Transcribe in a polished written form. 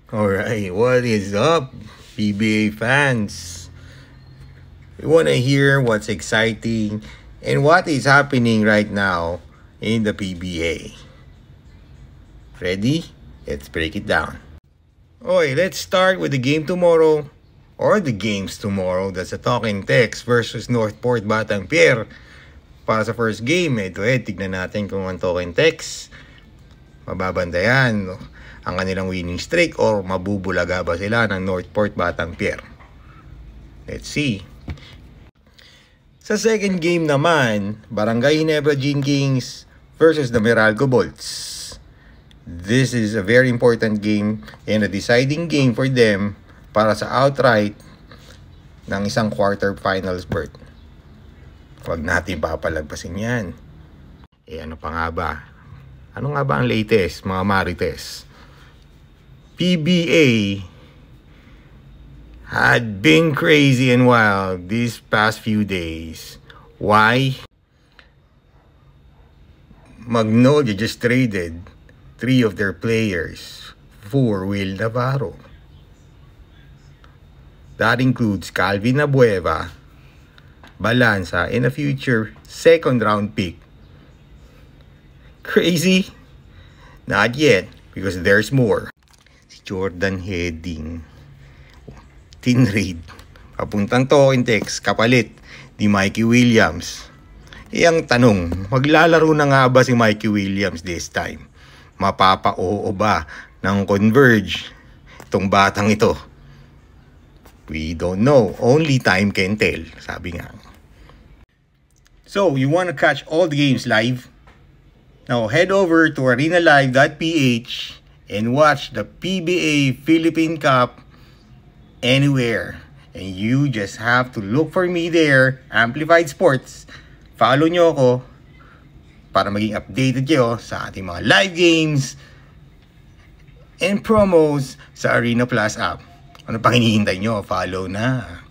Alright, what is up, PBA fans? We want to hear what's exciting and what is happening right now in the PBA. Ready? Let's break it down. Okay, let's start with the game tomorrow, or the games tomorrow. That's a Talking Tex versus Northport Batang Pier. Para sa first game, head-to-head, tignan natin kung ang Talking Tex mababantayan ang kanilang winning streak or mabubulaga ba sila ng Northport Batang Pier. Let's see. Sa second game naman, Barangay Ginebra Gene Kings versus the Meralco Bolts. This is a very important game and a deciding game for them para sa outright ng isang quarterfinals berth. Huwag natin papalagpasin yan. Ano pa nga ba? Ano nga ba ang latest, mga Marites? PBA had been crazy and wild these past few days. Why? Magnolia just traded 3 of their players for Will Navarro. That includes Calvin Abueva, Balanza, and a future second round pick. Crazy? Not yet, because there's more. Si Jordan Heading, tinrade, papuntang Talking Tex, kapalit ni Mikey Williams. Ang tanong, maglalaro na nga ba si Mikey Williams this time? Mapapa-oo ba ng Converge itong batang ito? We don't know. Only time can tell, sabi nga. So, you want to catch all the games live? Now, head over to arenalive.ph and watch the PBA Philippine Cup anywhere. And you just have to look for me there, Amplified Sports. Follow nyo ako para maging updated kayo sa ating mga live games and promos sa Arena Plus app. Ano pang hinihintay nyo? Follow na!